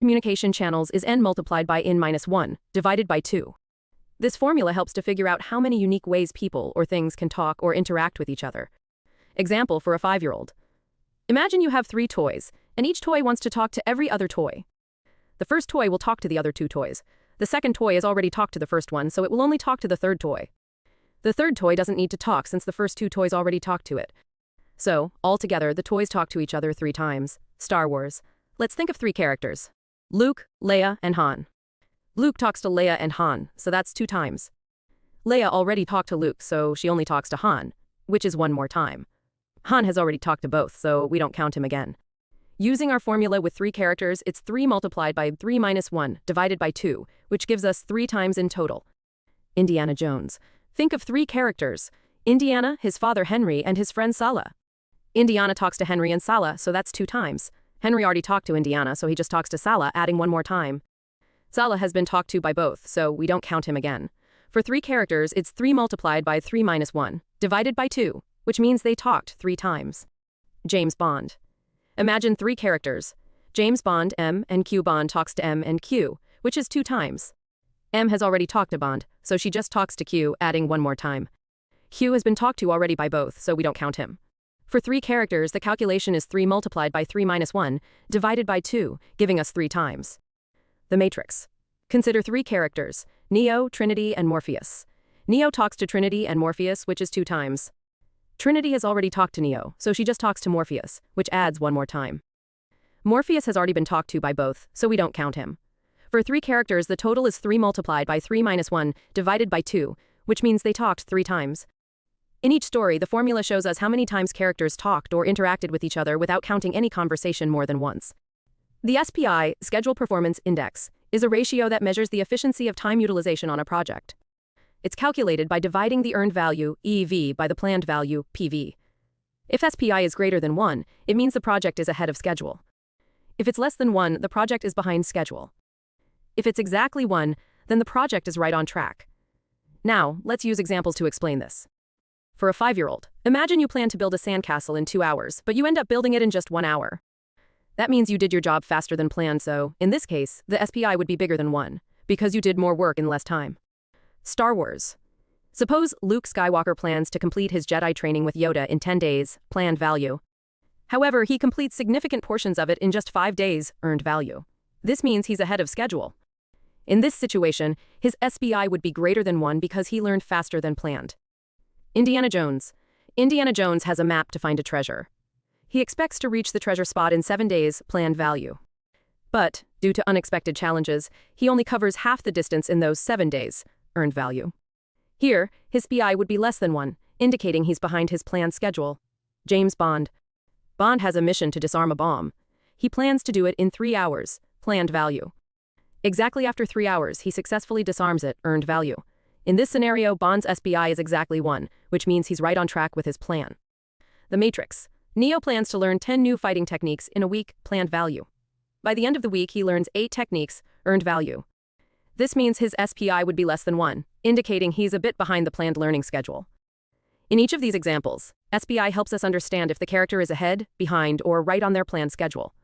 communication channels is n multiplied by n minus 1, divided by 2. This formula helps to figure out how many unique ways people or things can talk or interact with each other. Example for a 5-year-old. Imagine you have 3 toys, and each toy wants to talk to every other toy. The first toy will talk to the other 2 toys. The second toy has already talked to the first one, so it will only talk to the third toy. The third toy doesn't need to talk since the first 2 toys already talked to it. So, altogether, the toys talk to each other 3 times. Star Wars. Let's think of 3 characters. Luke, Leia, and Han. Luke talks to Leia and Han, so that's 2 times. Leia already talked to Luke, so she only talks to Han, which is 1 more time. Han has already talked to both, so we don't count him again. Using our formula with 3 characters, it's 3 multiplied by 3 minus 1, divided by 2, which gives us 3 times in total. Indiana Jones. Think of 3 characters. Indiana, his father Henry, and his friend Sala. Indiana talks to Henry and Sala, so that's 2 times. Henry already talked to Indiana, so he just talks to Sala, adding 1 more time. Sala has been talked to by both, so we don't count him again. For 3 characters, it's 3 multiplied by 3 minus 1, divided by 2, which means they talked 3 times. James Bond. Imagine 3 characters. James Bond, M, and Q Bond talks to M and Q, which is 2 times. M has already talked to Bond, so she just talks to Q, adding 1 more time. Q has been talked to already by both, so we don't count him. For 3 characters, the calculation is 3 multiplied by 3 minus 1, divided by 2, giving us 3 times. The Matrix. Consider 3 characters, Neo, Trinity, and Morpheus. Neo talks to Trinity and Morpheus, which is 2 times. Trinity has already talked to Neo, so she just talks to Morpheus, which adds 1 more time. Morpheus has already been talked to by both, so we don't count him. For 3 characters, the total is 3 multiplied by 3 minus 1, divided by 2, which means they talked 3 times. In each story, the formula shows us how many times characters talked or interacted with each other without counting any conversation more than once. The SPI, Schedule Performance Index, is a ratio that measures the efficiency of time utilization on a project. It's calculated by dividing the earned value, EV, by the planned value, PV. If SPI is greater than 1, it means the project is ahead of schedule. If it's less than 1, the project is behind schedule. If it's exactly 1, then the project is right on track. Now, let's use examples to explain this. For a 5-year-old, imagine you plan to build a sandcastle in 2 hours, but you end up building it in just 1 hour. That means you did your job faster than planned, so, in this case, the SPI would be bigger than 1, because you did more work in less time. Star Wars. Suppose Luke Skywalker plans to complete his Jedi training with Yoda in 10 days, planned value. However, he completes significant portions of it in just 5 days, earned value. This means he's ahead of schedule. In this situation, his SPI would be greater than 1 because he learned faster than planned. Indiana Jones. Indiana Jones has a map to find a treasure. He expects to reach the treasure spot in 7 days, planned value. But, due to unexpected challenges, he only covers half the distance in those 7 days, earned value. Here, his SPI would be less than 1, indicating he's behind his planned schedule. James Bond. Bond has a mission to disarm a bomb. He plans to do it in 3 hours, planned value. Exactly after 3 hours, he successfully disarms it, earned value. In this scenario, Bond's SPI is exactly 1, which means he's right on track with his plan. The Matrix. Neo plans to learn 10 new fighting techniques in a week, planned value. By the end of the week, he learns 8 techniques, earned value. This means his SPI would be less than 1, indicating he's a bit behind the planned learning schedule. In each of these examples, SPI helps us understand if the character is ahead, behind, or right on their planned schedule.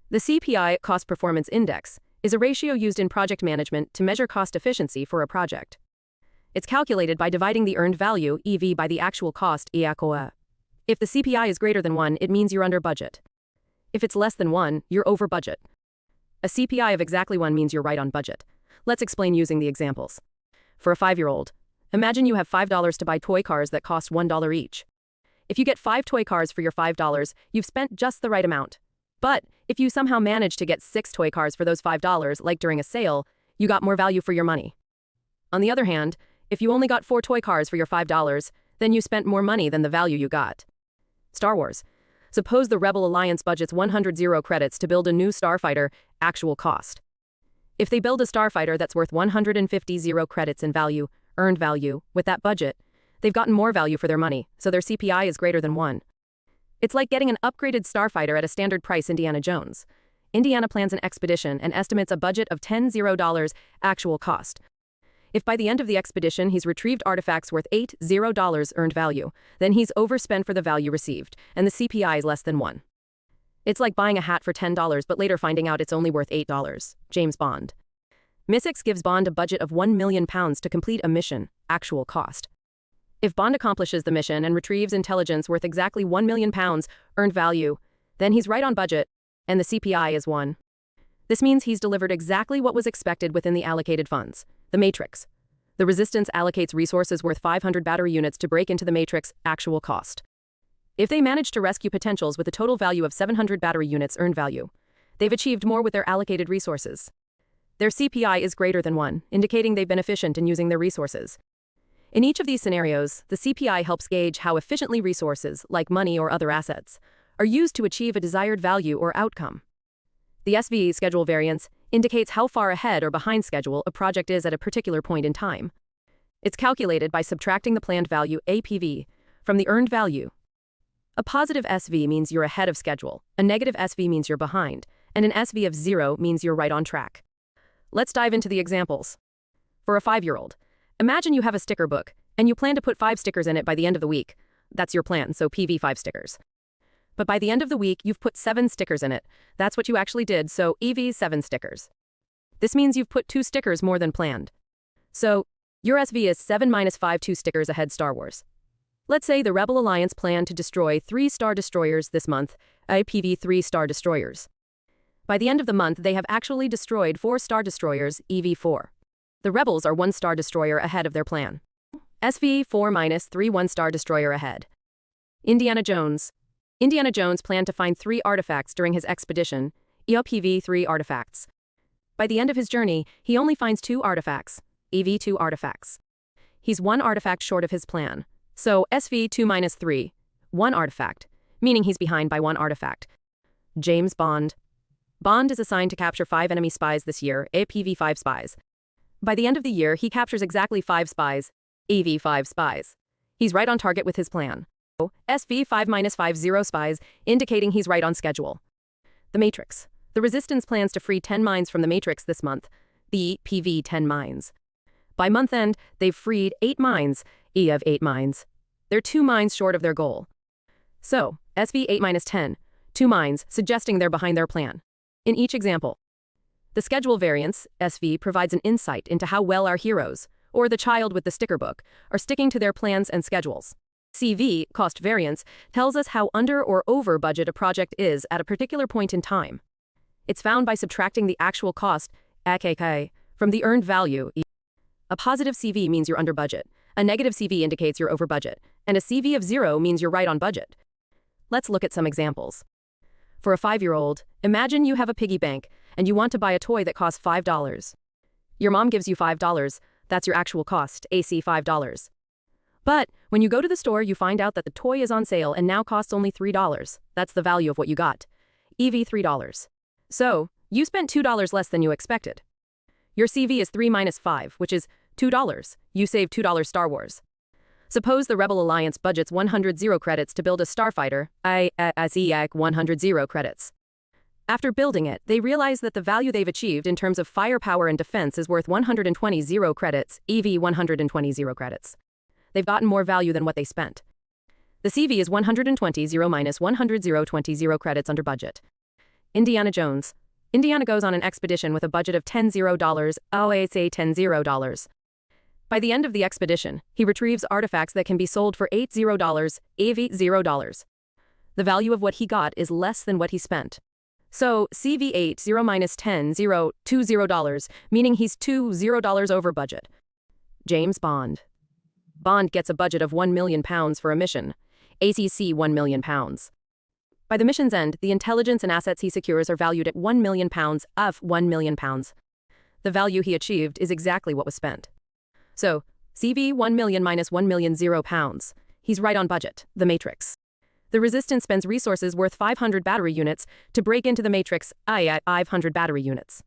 The CPI, Cost Performance Index, is a ratio used in project management to measure cost efficiency for a project. It's calculated by dividing the earned value, EV, by the actual cost, EACOA. If the CPI is greater than 1, it means you're under budget. If it's less than 1, you're over budget. A CPI of exactly 1 means you're right on budget. Let's explain using the examples. For a 5-year-old, imagine you have $5 to buy toy cars that cost $1 each. If you get 5 toy cars for your $5, you've spent just the right amount. But if you somehow manage to get 6 toy cars for those $5, like during a sale, you got more value for your money. On the other hand, if you only got 4 toy cars for your $5, then you spent more money than the value you got. Star Wars. Suppose the Rebel Alliance budgets 100 zero credits to build a new starfighter, actual cost. If they build a starfighter that's worth 150 zero credits in value, earned value, with that budget, they've gotten more value for their money, so their CPI is greater than 1. It's like getting an upgraded starfighter at a standard price Indiana Jones. Indiana plans an expedition and estimates a budget of $10 actual cost. If by the end of the expedition he's retrieved artifacts worth $80 earned value, then he's overspent for the value received, and the CPI is less than 1. It's like buying a hat for $10 but later finding out it's only worth $8. James Bond. MI6 gives Bond a budget of £1 million to complete a mission, actual cost. If Bond accomplishes the mission and retrieves intelligence worth exactly £1 million, earned value, then he's right on budget, and the CPI is 1. This means he's delivered exactly what was expected within the allocated funds. The matrix. The resistance allocates resources worth 500 battery units to break into the matrix, actual cost. If they manage to rescue potentials with a total value of 700 battery units earned value, they've achieved more with their allocated resources. Their CPI is greater than 1, indicating they've been efficient in using their resources. In each of these scenarios, the CPI helps gauge how efficiently resources, like money or other assets, are used to achieve a desired value or outcome. The SV schedule variance indicates how far ahead or behind schedule a project is at a particular point in time. It's calculated by subtracting the planned value, APV, from the earned value. A positive SV means you're ahead of schedule, a negative SV means you're behind, and an SV of 0 means you're right on track. Let's dive into the examples. For a 5-year-old, imagine you have a sticker book, and you plan to put 5 stickers in it by the end of the week. That's your plan, so PV 5 stickers. But by the end of the week, you've put 7 stickers in it. That's what you actually did, so EV 7 stickers. This means you've put 2 stickers more than planned. So, your SV is 7 minus 5 2 stickers ahead Star Wars. Let's say the Rebel Alliance planned to destroy 3 Star Destroyers this month, IPV 3 Star Destroyers. By the end of the month, they have actually destroyed 4 Star Destroyers, EV4. The Rebels are 1 Star Destroyer ahead of their plan. SV 4 minus 3 1 Star Destroyer ahead. Indiana Jones. Indiana Jones planned to find 3 artifacts during his expedition, EOPV 3 artifacts. By the end of his journey, he only finds 2 artifacts, EV2 artifacts. He's 1 artifact short of his plan. So SV 2 minus 3, 1 artifact, meaning he's behind by 1 artifact. James Bond. Bond is assigned to capture 5 enemy spies this year, APV 5 spies. By the end of the year, he captures exactly 5 spies, EV 5 spies. He's right on target with his plan. SV 5 minus 5 0 spies, indicating he's right on schedule. The Matrix. The Resistance plans to free 10 mines from the Matrix this month, the PV 10 mines. By month end, they've freed 8 mines, E of 8 mines. They're 2 mines short of their goal. So, SV 8 minus 10, 2 mines, suggesting they're behind their plan. In each example, the schedule variance, SV, provides an insight into how well our heroes, or the child with the sticker book, are sticking to their plans and schedules. CV, cost variance, tells us how under or over budget a project is at a particular point in time. It's found by subtracting the actual cost, AKK, from the earned value. A positive CV means you're under budget, a negative CV indicates you're over budget, and a CV of 0 means you're right on budget. Let's look at some examples. For a 5-year-old, imagine you have a piggy bank, and you want to buy a toy that costs $5. Your mom gives you $5, that's your actual cost, AC $5. But, when you go to the store you find out that the toy is on sale and now costs only $3. That's the value of what you got. EV $3. So, you spent $2 less than you expected. Your CV is 3 minus 5, which is $2. You saved $2 Star Wars. Suppose the Rebel Alliance budgets 100 0 credits to build a starfighter, IAC 100 0 credits. After building it, they realize that the value they've achieved in terms of firepower and defense is worth 120 0 credits, EV 120 0 credits. They've gotten more value than what they spent. The CV is 120 0 minus 100 0 20 0 credits under budget. Indiana Jones. Indiana goes on an expedition with a budget of $10 OASA $10. By the end of the expedition, he retrieves artifacts that can be sold for $80, AV $0. The value of what he got is less than what he spent. So, CV 8 0 minus 10 0 $20, meaning he's $20 over budget. James Bond. Bond gets a budget of £1 million for a mission, ACC £1 million. By the mission's end, the intelligence and assets he secures are valued at £1 million of £1 million. The value he achieved is exactly what was spent. So, CV 1 million minus 1 million £0. He's right on budget, the Matrix. The Resistance spends resources worth 500 battery units to break into the Matrix, i.e. 500 battery units.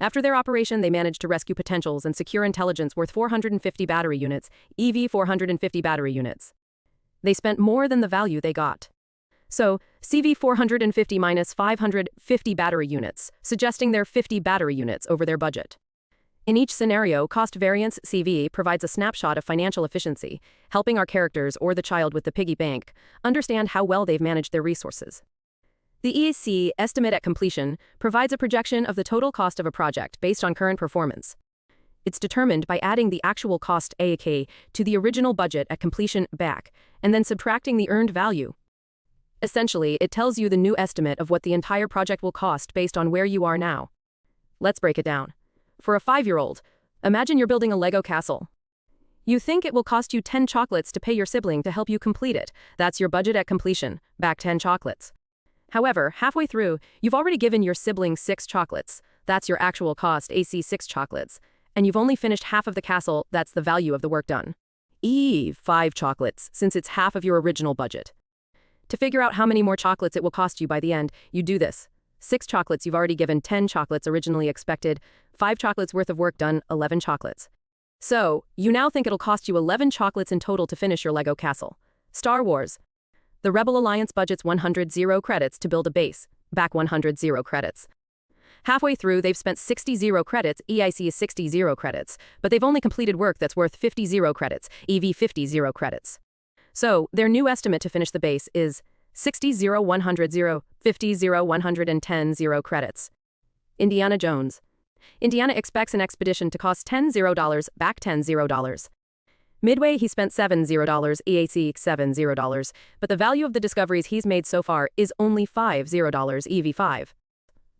After their operation, they managed to rescue potentials and secure intelligence worth 450 battery units, EV 450 battery units. They spent more than the value they got. So, CV 450 minus 550 battery units, suggesting they're 50 battery units over their budget. In each scenario, cost variance, CV, provides a snapshot of financial efficiency, helping our characters or the child with the piggy bank understand how well they've managed their resources. The EAC, estimate at completion, provides a projection of the total cost of a project based on current performance. It's determined by adding the actual cost (AK) to the original budget at completion (BAC), and then subtracting the earned value. Essentially, it tells you the new estimate of what the entire project will cost based on where you are now. Let's break it down. For a 5-year-old, imagine you're building a Lego castle. You think it will cost you 10 chocolates to pay your sibling to help you complete it. That's your budget at completion, back 10 chocolates. However, halfway through, you've already given your sibling 6 chocolates. That's your actual cost, AC 6 chocolates. And you've only finished half of the castle, that's the value of the work done. 5 chocolates, since it's half of your original budget. To figure out how many more chocolates it will cost you by the end, you do this. 6 chocolates you've already given, 10 chocolates originally expected, 5 chocolates worth of work done, 11 chocolates. So, you now think it'll cost you 11 chocolates in total to finish your Lego castle. Star Wars. The Rebel Alliance budgets 100 credits to build a base, back 100 credits. Halfway through, they've spent 60 credits, EIC is 60 credits, but they've only completed work that's worth 50 credits, EV 50 credits. So, their new estimate to finish the base is 60 100 50 110 credits. Indiana Jones. Indiana expects an expedition to cost $10, back $10. Midway, he spent $70, EAC $70, but the value of the discoveries he's made so far is only $50, EV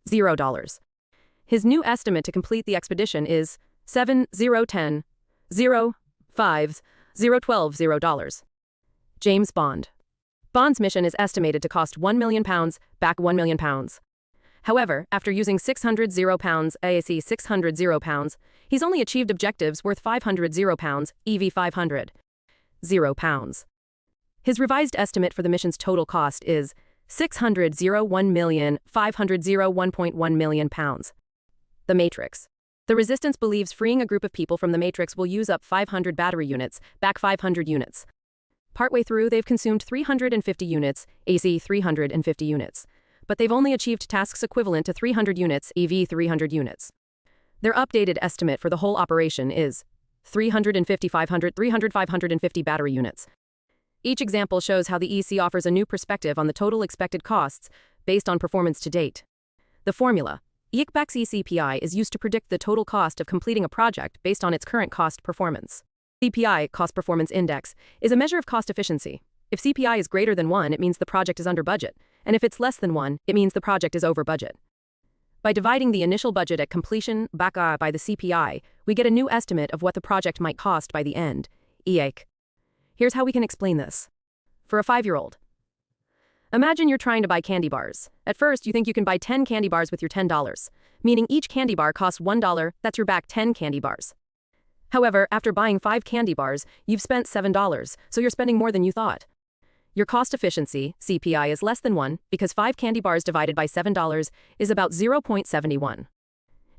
$5. His new estimate to complete the expedition is $7, $10, $5, $12. James Bond. Bond's mission is estimated to cost £1 million, back £1 million. However, after using £600, AAC £600, he's only achieved objectives worth £500, EV 500. £0. His revised estimate for the mission's total cost is £600, £1 million, £500, £1.1 million. The Matrix. The Resistance believes freeing a group of people from the Matrix will use up 500 battery units, back 500 units. Partway through, they've consumed 350 units, AC 350 units. But they've only achieved tasks equivalent to 300 units, EV 300 units. Their updated estimate for the whole operation is 350 550 battery units. Each example shows how the EC offers a new perspective on the total expected costs based on performance to date. The formula, EICBAC's ECPI, is used to predict the total cost of completing a project based on its current cost performance. CPI, Cost Performance Index, is a measure of cost efficiency. If CPI is greater than 1, it means the project is under budget, and if it's less than 1, it means the project is over budget. By dividing the initial budget at completion, BACA, by the CPI, we get a new estimate of what the project might cost by the end, EIC. Here's how we can explain this. For a 5-year-old. Imagine you're trying to buy candy bars. At first, you think you can buy 10 candy bars with your $10, meaning each candy bar costs $1, that's your back 10 candy bars. However, after buying 5 candy bars, you've spent $7, so you're spending more than you thought. Your cost efficiency, CPI, is less than 1 because 5 candy bars divided by $7 is about 0.71.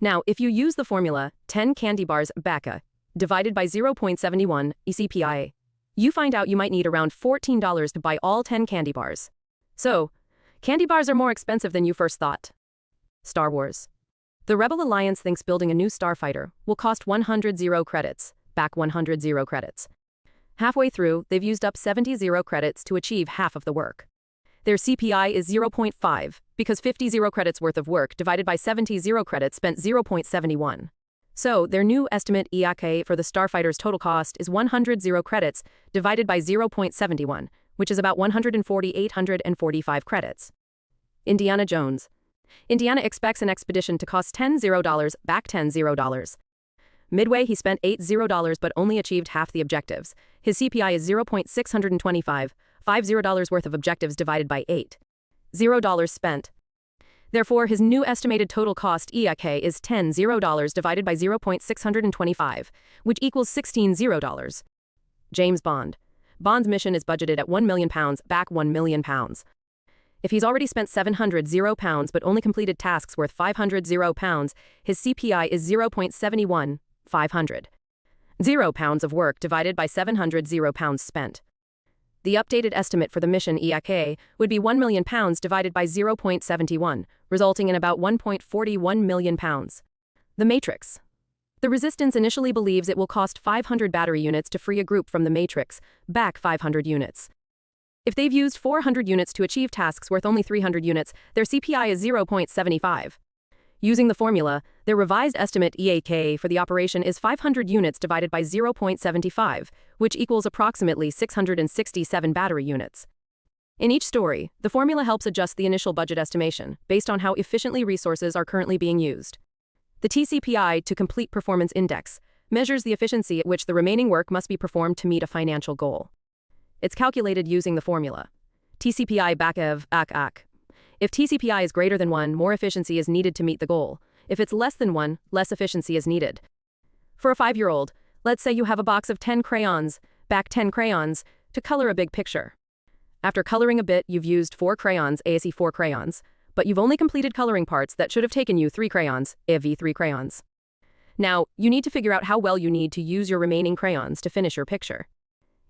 Now, if you use the formula 10 candy bars BACA divided by 0.71 ECPI, you find out you might need around $14 to buy all 10 candy bars. So, candy bars are more expensive than you first thought. Star Wars. The Rebel Alliance thinks building a new starfighter will cost 100 credits, back 100 credits. Halfway through, they've used up 70 credits to achieve half of the work. Their CPI is 0.5, because 50 credits worth of work divided by 70 credits spent 0.71. So, their new estimate EAK for the starfighter's total cost is 100 credits divided by 0.71, which is about 140,845 credits. Indiana Jones. Indiana expects an expedition to cost $10, back $10. Midway, he spent $80 but only achieved half the objectives. His CPI is 0.625, $50 worth of objectives divided by 8. $0 spent. Therefore, his new estimated total cost EIK is $10 divided by 0.625, which equals $16. James Bond. Bond's mission is budgeted at £1 million, back £1 million. If he's already spent £700 but only completed tasks worth £500, his CPI is 0.71, 500. £0 of work divided by £700 spent. The updated estimate for the mission EIK would be £1 million divided by 0.71, resulting in about £1.41 million. The Matrix. The Resistance initially believes it will cost 500 battery units to free a group from the Matrix, back 500 units. If they've used 400 units to achieve tasks worth only 300 units, their CPI is 0.75. Using the formula, their revised estimate EAK for the operation is 500 units divided by 0.75, which equals approximately 667 battery units. In each story, the formula helps adjust the initial budget estimation based on how efficiently resources are currently being used. The TCPI, to Complete Performance Index, measures the efficiency at which the remaining work must be performed to meet a financial goal. It's calculated using the formula TCPI BAKEV AK. If TCPI is greater than 1, more efficiency is needed to meet the goal. If it's less than 1, less efficiency is needed. For a 5-year-old, let's say you have a box of 10 crayons, back 10 crayons, to color a big picture. After coloring a bit, you've used 4 crayons, ASE 4 crayons, but you've only completed coloring parts that should have taken you 3 crayons, AV 3 crayons. Now, you need to figure out how well you need to use your remaining crayons to finish your picture.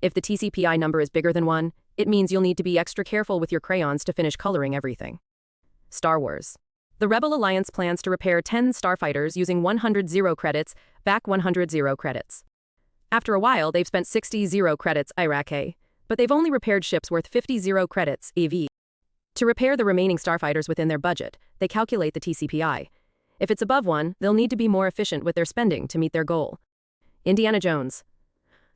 If the TCPI number is bigger than 1, it means you'll need to be extra careful with your crayons to finish coloring everything. Star Wars. The Rebel Alliance plans to repair 10 starfighters using 100 zero credits, back 100 zero credits. After a while, they've spent 60 zero credits, Iraq, but they've only repaired ships worth 50 zero credits, EV. To repair the remaining starfighters within their budget, they calculate the TCPI. If it's above 1, they'll need to be more efficient with their spending to meet their goal. Indiana Jones.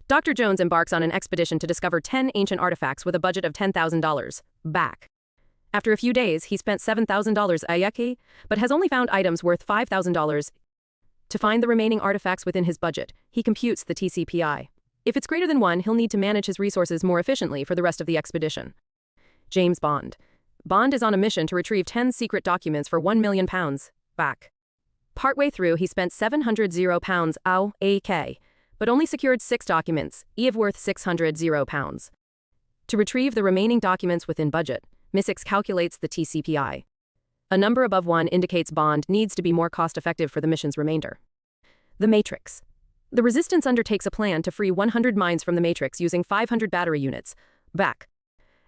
Dr. Jones embarks on an expedition to discover 10 ancient artifacts with a budget of $10,000, back. After a few days, he spent $7,000 Ayaki, but has only found items worth $5,000. To find the remaining artifacts within his budget, he computes the TCPI. If it's greater than 1, he'll need to manage his resources more efficiently for the rest of the expedition. James Bond. Bond is on a mission to retrieve 10 secret documents for £1 million, back. Partway through, he spent £700 AK, but only secured 6 documents, EV worth £600. To retrieve the remaining documents within budget, MISIX calculates the TCPI. A number above 1 indicates Bond needs to be more cost-effective for the mission's remainder. The Matrix. The Resistance undertakes a plan to free 100 mines from the Matrix using 500 battery units, back.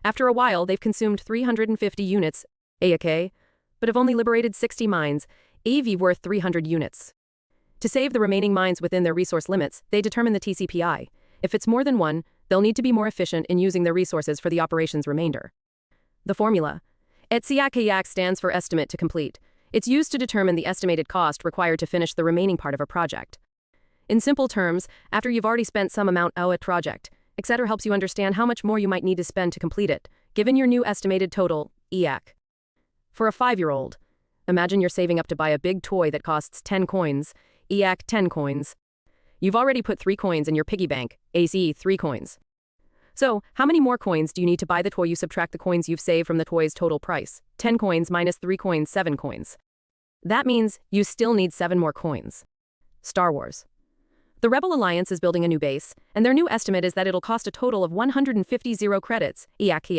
After a while, they've consumed 350 units, AAK, but have only liberated 60 mines, AV worth 300 units. To save the remaining mines within their resource limits, they determine the TCPI. If it's more than 1, they'll need to be more efficient in using their resources for the operation's remainder. The formula. ETSIAK stands for Estimate to Complete. It's used to determine the estimated cost required to finish the remaining part of a project. In simple terms, after you've already spent some amount on a project, etc. helps you understand how much more you might need to spend to complete it, given your new estimated total, EAC. For a 5-year-old, imagine you're saving up to buy a big toy that costs 10 coins, EAC 10 coins. You've already put 3 coins in your piggy bank, ACE 3 coins. So, how many more coins do you need to buy the toy? You subtract the coins you've saved from the toy's total price. 10 coins minus 3 coins, 7 coins. That means you still need 7 more coins. Star Wars. The Rebel Alliance is building a new base, and their new estimate is that it'll cost a total of 150 zero credits, EAC.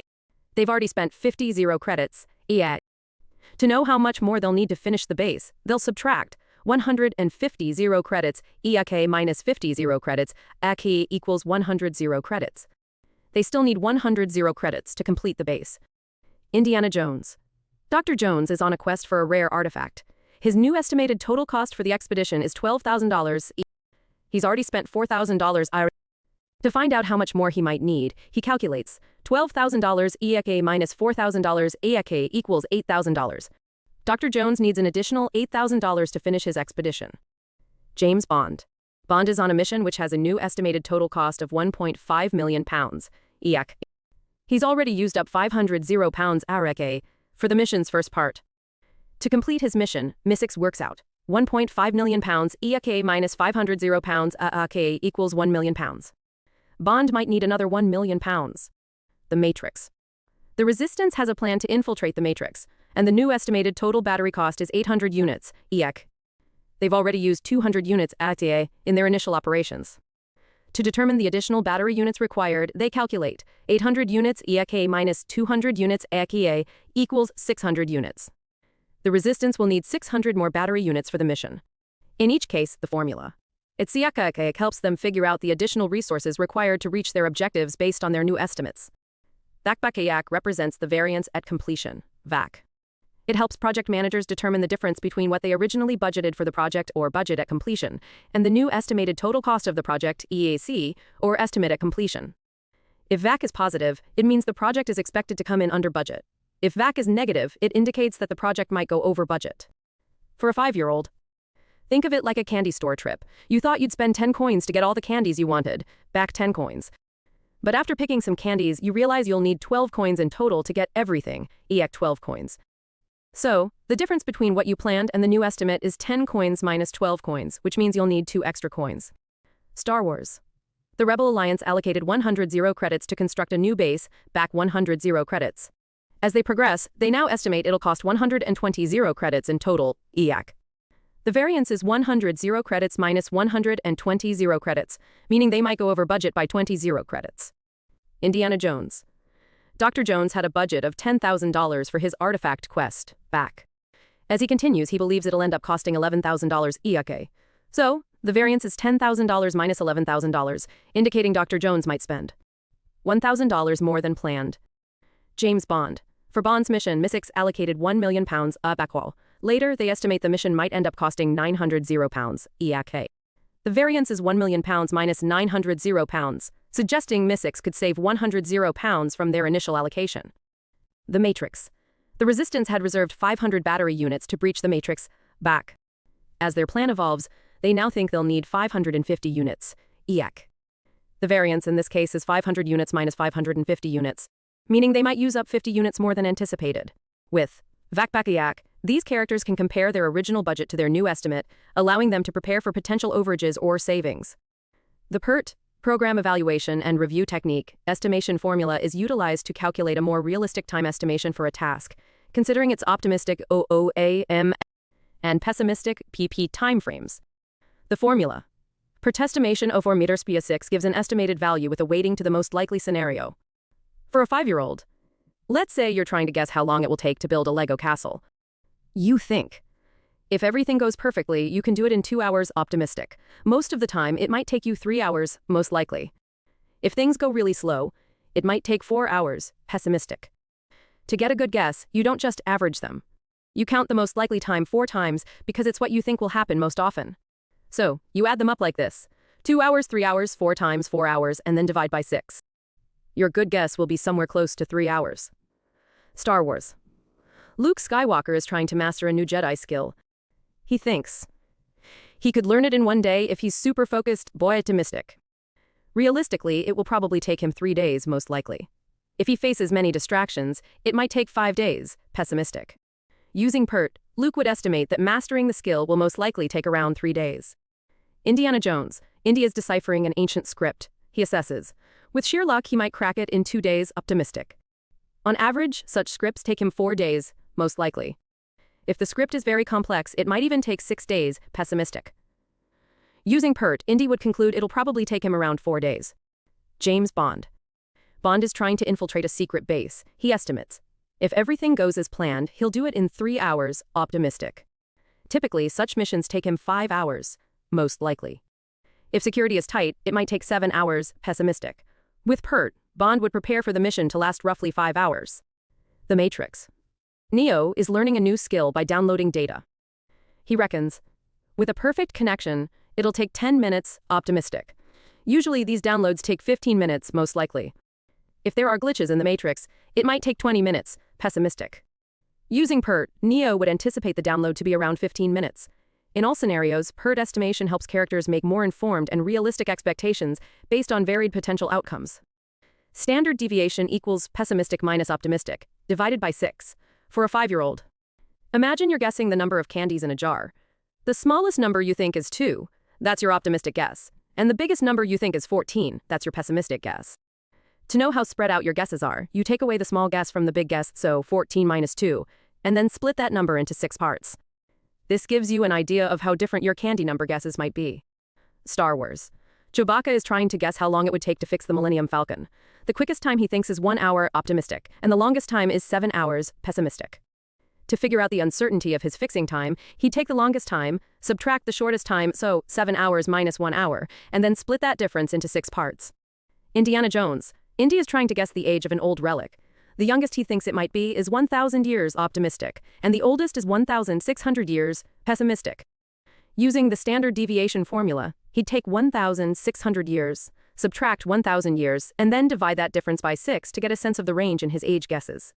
They've already spent 50 zero credits, EAC. To know how much more they'll need to finish the base, they'll subtract 150 zero credits, EAK minus 50 zero credits, AKI equals 100 zero credits. They still need 100 zero credits to complete the base. Indiana Jones. Dr. Jones is on a quest for a rare artifact. His new estimated total cost for the expedition is $12,000. He's already spent $4,000. To find out how much more he might need, he calculates $12,000 EAK minus $4,000 EAK equals $8,000. Dr. Jones needs an additional $8,000 to finish his expedition. James Bond. Bond is on a mission which has a new estimated total cost of £1.5 million, EAC. He's already used up 500 pounds ARK for the mission's first part. To complete his mission, MISIX works out £1.5 million EAK minus 500 pounds ARK equals £1 million. Bond might need another £1 million. The Matrix. The Resistance has a plan to infiltrate the Matrix, and the new estimated total battery cost is 800 units, EAC. They've already used 200 units ATA in their initial operations. To determine the additional battery units required, they calculate 800 units EAK minus 200 units AKA equals 600 units. The Resistance will need 600 more battery units for the mission. In each case, the formula. ETSIAK helps them figure out the additional resources required to reach their objectives based on their new estimates. VAC represents the variance at completion, VAC. It helps project managers determine the difference between what they originally budgeted for the project or budget at completion, and the new estimated total cost of the project, EAC, or estimate at completion. If VAC is positive, it means the project is expected to come in under budget. If VAC is negative, it indicates that the project might go over budget. For a 5-year-old, think of it like a candy store trip. You thought you'd spend 10 coins to get all the candies you wanted, back 10 coins. But after picking some candies, you realize you'll need 12 coins in total to get everything, EAC 12 coins. So, the difference between what you planned and the new estimate is 10 coins minus 12 coins, which means you'll need 2 extra coins. Star Wars. The Rebel Alliance allocated 100 zero credits to construct a new base, back 100 zero credits. As they progress, they now estimate it'll cost 120 zero credits in total, EAC. The variance is 100 zero credits minus 120 zero credits, meaning they might go over budget by 20 zero credits. Indiana Jones. Dr. Jones had a budget of $10,000 for his artifact quest, back. As he continues, he believes it'll end up costing $11,000 EAC. So, the variance is $10,000 minus $11,000, indicating Dr. Jones might spend $1,000 more than planned. James Bond. For Bond's mission, MI6 allocated £1 million backhaul. Later, they estimate the mission might end up costing £900 EAC. The variance is £1 million minus £900, suggesting MI6 could save £100 from their initial allocation. The Matrix. The Resistance had reserved 500 battery units to breach the Matrix, back. As their plan evolves, they now think they'll need 550 units, EAC. The variance in this case is 500 units minus 550 units, meaning they might use up 50 units more than anticipated. With VAC back EAC, these characters can compare their original budget to their new estimate, allowing them to prepare for potential overages or savings. The PERT, Program Evaluation and Review Technique, estimation formula is utilized to calculate a more realistic time estimation for a task, considering its optimistic OOAM and pessimistic PP timeframes. The formula. Per estimation of 4 meters per 6 gives an estimated value with a weighting to the most likely scenario. For a 5-year-old, let's say you're trying to guess how long it will take to build a Lego castle. You think. If everything goes perfectly, you can do it in 2 hours, optimistic. Most of the time, it might take you 3 hours, most likely. If things go really slow, it might take 4 hours, pessimistic. To get a good guess, you don't just average them. You count the most likely time 4 times because it's what you think will happen most often. So, you add them up like this. 2 hours, 3 hours, 4 times 4 hours, and then divide by 6. Your good guess will be somewhere close to 3 hours. Star Wars. Luke Skywalker is trying to master a new Jedi skill. He thinks he could learn it in 1 day if he's super focused, optimistic. Realistically, it will probably take him 3 days, most likely. If he faces many distractions, it might take 5 days, pessimistic. Using PERT, Luke would estimate that mastering the skill will most likely take around 3 days. Indiana Jones. Indy is deciphering an ancient script. He assesses. With sheer luck, he might crack it in 2 days, optimistic. On average, such scripts take him 4 days, most likely. If the script is very complex, it might even take 6 days, pessimistic. Using PERT, Indy would conclude it'll probably take him around 4 days. James Bond. Bond is trying to infiltrate a secret base, he estimates. If everything goes as planned, he'll do it in 3 hours, optimistic. Typically, such missions take him 5 hours, most likely. If security is tight, it might take 7 hours, pessimistic. With PERT, Bond would prepare for the mission to last roughly 5 hours. The Matrix. Neo is learning a new skill by downloading data. He reckons, with a perfect connection, it'll take 10 minutes, optimistic. Usually these downloads take 15 minutes, most likely. If there are glitches in the Matrix, it might take 20 minutes, pessimistic. Using PERT, Neo would anticipate the download to be around 15 minutes. In all scenarios, PERT estimation helps characters make more informed and realistic expectations based on varied potential outcomes. Standard deviation equals pessimistic minus optimistic, divided by 6. For a 5-year-old. Imagine you're guessing the number of candies in a jar. The smallest number you think is 2, that's your optimistic guess. And the biggest number you think is 14, that's your pessimistic guess. To know how spread out your guesses are, you take away the small guess from the big guess, so 14 minus 2, and then split that number into 6 parts. This gives you an idea of how different your candy number guesses might be. Star Wars. Chewbacca is trying to guess how long it would take to fix the Millennium Falcon. The quickest time he thinks is 1 hour, optimistic, and the longest time is 7 hours, pessimistic. To figure out the uncertainty of his fixing time, he'd take the longest time, subtract the shortest time, so 7 hours minus 1 hour, and then split that difference into 6 parts. Indiana Jones. Indy is trying to guess the age of an old relic. The youngest he thinks it might be is 1,000 years, optimistic, and the oldest is 1,600 years, pessimistic. Using the standard deviation formula, he'd take 1,600 years, subtract 1,000 years, and then divide that difference by 6 to get a sense of the range in his age guesses.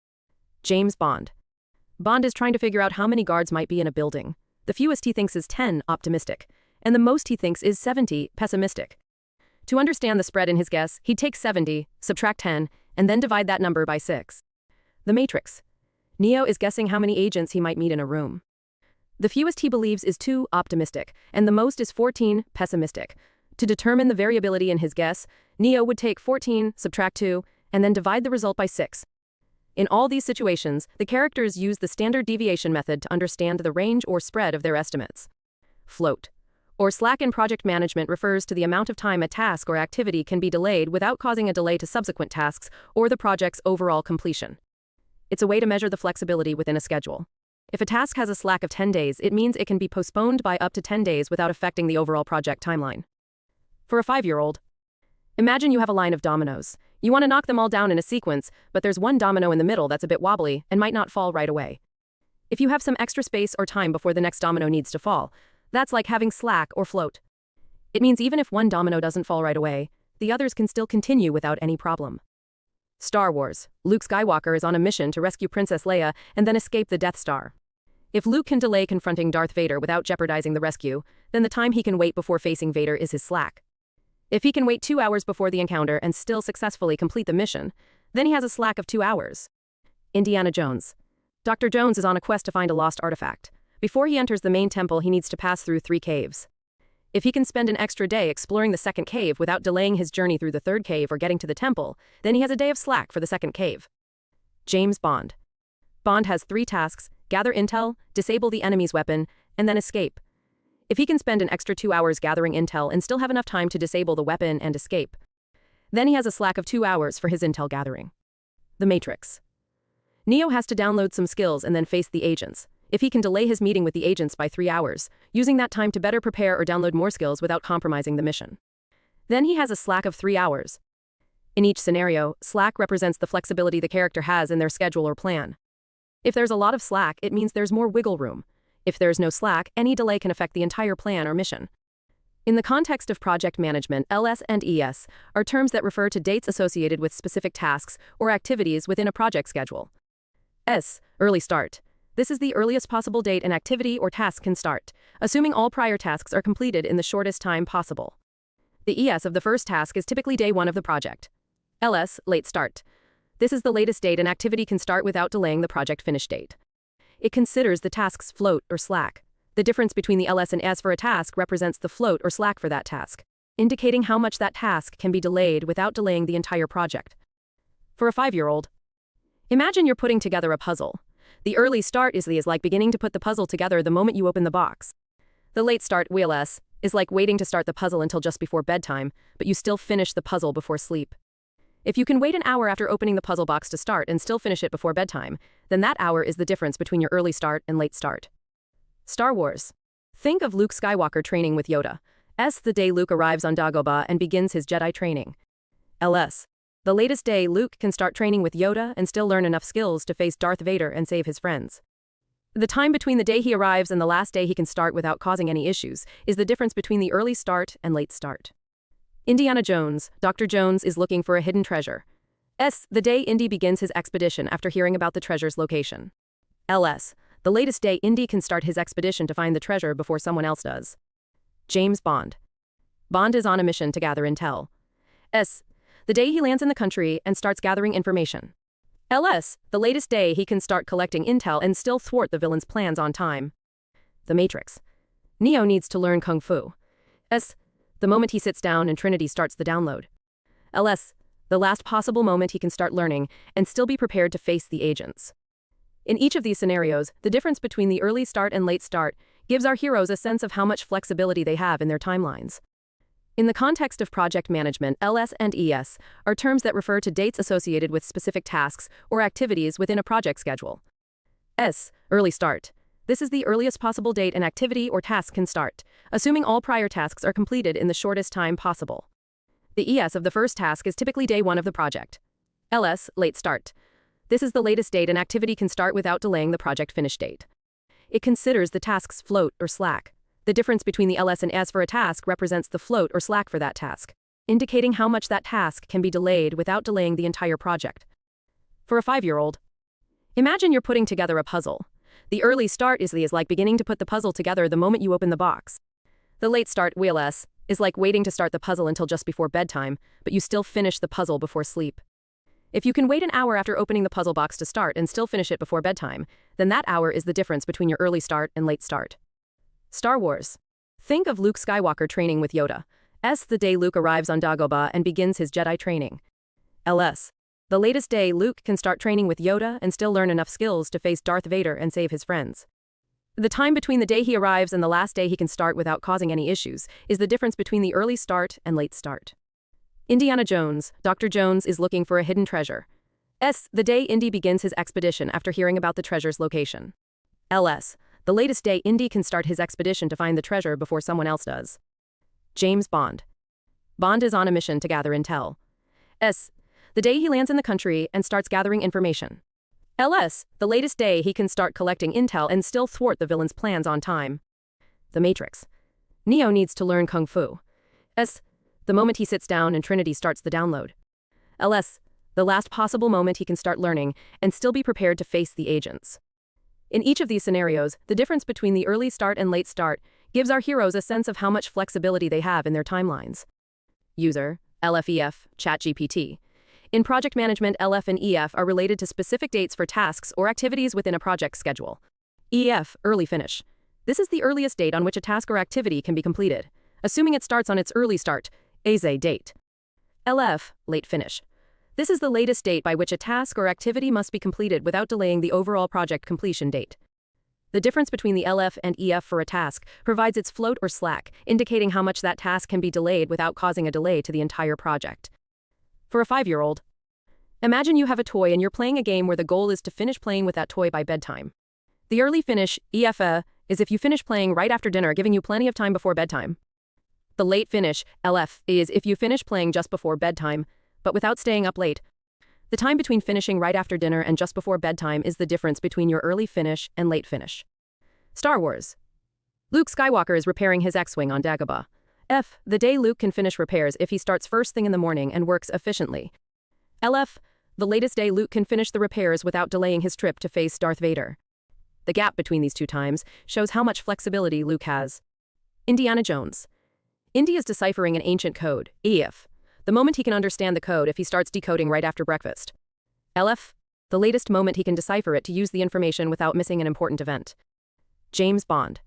James Bond. Bond is trying to figure out how many guards might be in a building. The fewest he thinks is 10, optimistic, and the most he thinks is 70, pessimistic. To understand the spread in his guess, he'd take 70, subtract 10, and then divide that number by 6. The Matrix. Neo is guessing how many agents he might meet in a room. The fewest he believes is 2, optimistic, and the most is 14, pessimistic. To determine the variability in his guess, Neo would take 14, subtract 2, and then divide the result by 6. In all these situations, the characters use the standard deviation method to understand the range or spread of their estimates. Float, or slack in project management, refers to the amount of time a task or activity can be delayed without causing a delay to subsequent tasks or the project's overall completion. It's a way to measure the flexibility within a schedule. If a task has a slack of 10 days, it means it can be postponed by up to 10 days without affecting the overall project timeline. For a 5-year-old, imagine you have a line of dominoes. You want to knock them all down in a sequence, but there's one domino in the middle that's a bit wobbly and might not fall right away. If you have some extra space or time before the next domino needs to fall, that's like having slack or float. It means even if one domino doesn't fall right away, the others can still continue without any problem. Star Wars. Luke Skywalker is on a mission to rescue Princess Leia and then escape the Death Star. If Luke can delay confronting Darth Vader without jeopardizing the rescue, then the time he can wait before facing Vader is his slack. If he can wait 2 hours before the encounter and still successfully complete the mission, then he has a slack of 2 hours. Indiana Jones. Dr. Jones is on a quest to find a lost artifact. Before he enters the main temple, he needs to pass through 3 caves. If he can spend an extra day exploring the second cave without delaying his journey through the third cave or getting to the temple, then he has a day of slack for the second cave. James Bond. Bond has 3 tasks: gather intel, disable the enemy's weapon, and then escape. If he can spend an extra 2 hours gathering intel and still have enough time to disable the weapon and escape, then he has a slack of 2 hours for his intel gathering. The Matrix. Neo has to download some skills and then face the agents. If he can delay his meeting with the agents by 3 hours, using that time to better prepare or download more skills without compromising the mission, then he has a slack of 3 hours. In each scenario, slack represents the flexibility the character has in their schedule or plan. If there's a lot of slack, it means there's more wiggle room. If there's no slack, any delay can affect the entire plan or mission. In the context of project management, LS and ES are terms that refer to dates associated with specific tasks or activities within a project schedule. S, early start. This is the earliest possible date an activity or task can start, assuming all prior tasks are completed in the shortest time possible. The ES of the first task is typically day 1 of the project. LS, late start. This is the latest date an activity can start without delaying the project finish date. It considers the task's float or slack. The difference between the LS and S for a task represents the float or slack for that task, indicating how much that task can be delayed without delaying the entire project. For a 5-year-old, imagine you're putting together a puzzle. The early start is like beginning to put the puzzle together the moment you open the box. The late start, WLS, is like waiting to start the puzzle until just before bedtime, but you still finish the puzzle before sleep. If you can wait an hour after opening the puzzle box to start and still finish it before bedtime, then that hour is the difference between your early start and late start. Star Wars. Think of Luke Skywalker training with Yoda. S, the day Luke arrives on Dagobah and begins his Jedi training. LS. The latest day Luke can start training with Yoda and still learn enough skills to face Darth Vader and save his friends. The time between the day he arrives and the last day he can start without causing any issues is the difference between the early start and late start. Indiana Jones. Dr. Jones is looking for a hidden treasure. S, the day Indy begins his expedition after hearing about the treasure's location. LS. The latest day Indy can start his expedition to find the treasure before someone else does. James Bond. Bond is on a mission to gather intel. S, the day he lands in the country and starts gathering information. LS, the latest day he can start collecting intel and still thwart the villain's plans on time. The Matrix. Neo needs to learn Kung Fu. S, the moment he sits down and Trinity starts the download. LS, the last possible moment he can start learning and still be prepared to face the agents. In each of these scenarios, the difference between the early start and late start gives our heroes a sense of how much flexibility they have in their timelines. In the context of project management, LS and ES are terms that refer to dates associated with specific tasks or activities within a project schedule. S, early start. This is the earliest possible date an activity or task can start, assuming all prior tasks are completed in the shortest time possible. The ES of the first task is typically day 1 of the project. LS, late start. This is the latest date an activity can start without delaying the project finish date. It considers the task's float or slack. The difference between the ls and s for a task represents the float or slack for that task, indicating how much that task can be delayed without delaying the entire project. For a 5-year-old, imagine you're putting together a puzzle. The early start is like beginning to put the puzzle together the moment you open the box. The late start, WLS, is like waiting to start the puzzle until just before bedtime, but you still finish the puzzle before sleep. If you can wait an hour after opening the puzzle box to start and still finish it before bedtime, then that hour is the difference between your early start and late start. Star Wars. Think of Luke Skywalker training with Yoda. S. The day Luke arrives on Dagobah and begins his Jedi training. LS. The latest day Luke can start training with Yoda and still learn enough skills to face Darth Vader and save his friends. The time between the day he arrives and the last day he can start without causing any issues is the difference between the early start and late start. Indiana Jones. Dr. Jones is looking for a hidden treasure. S. The day Indy begins his expedition after hearing about the treasure's location. LS. The latest day Indy can start his expedition to find the treasure before someone else does. James Bond. Bond is on a mission to gather intel. S. The day he lands in the country and starts gathering information. LS. The latest day he can start collecting intel and still thwart the villain's plans on time. The Matrix. Neo needs to learn Kung Fu. S. The moment he sits down and Trinity starts the download. LS. The last possible moment he can start learning and still be prepared to face the agents. In each of these scenarios, the difference between the early start and late start gives our heroes a sense of how much flexibility they have in their timelines. User, LFEF, ChatGPT. In project management, LF and EF are related to specific dates for tasks or activities within a project schedule. EF, early finish. This is the earliest date on which a task or activity can be completed, assuming it starts on its early start, AZ date. LF, late finish. This is the latest date by which a task or activity must be completed without delaying the overall project completion date. The difference between the LF and EF for a task provides its float or slack, indicating how much that task can be delayed without causing a delay to the entire project. For a 5-year-old, imagine you have a toy and you're playing a game where the goal is to finish playing with that toy by bedtime. The early finish, EFA, is if you finish playing right after dinner, giving you plenty of time before bedtime. The late finish, LF, is if you finish playing just before bedtime, but without staying up late. The time between finishing right after dinner and just before bedtime is the difference between your early finish and late finish. Star Wars. Luke Skywalker is repairing his X-Wing on Dagobah. F. The day Luke can finish repairs if he starts first thing in the morning and works efficiently. LF. The latest day Luke can finish the repairs without delaying his trip to face Darth Vader. The gap between these two times shows how much flexibility Luke has. Indiana Jones. Indy is deciphering an ancient code, EF. The moment he can understand the code if he starts decoding right after breakfast. LF. The latest moment he can decipher it to use the information without missing an important event. James Bond.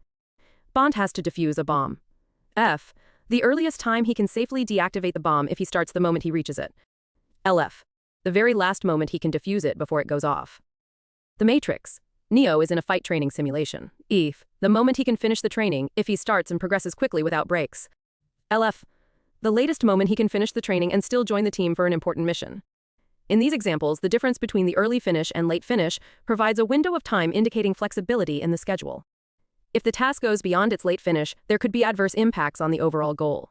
Bond has to defuse a bomb. F. The earliest time he can safely deactivate the bomb if he starts the moment he reaches it. LF. The very last moment he can defuse it before it goes off. The Matrix. Neo is in a fight training simulation. EF. The moment he can finish the training if he starts and progresses quickly without breaks. LF. The latest moment he can finish the training and still join the team for an important mission. In these examples, the difference between the early finish and late finish provides a window of time indicating flexibility in the schedule. If the task goes beyond its late finish, there could be adverse impacts on the overall goal.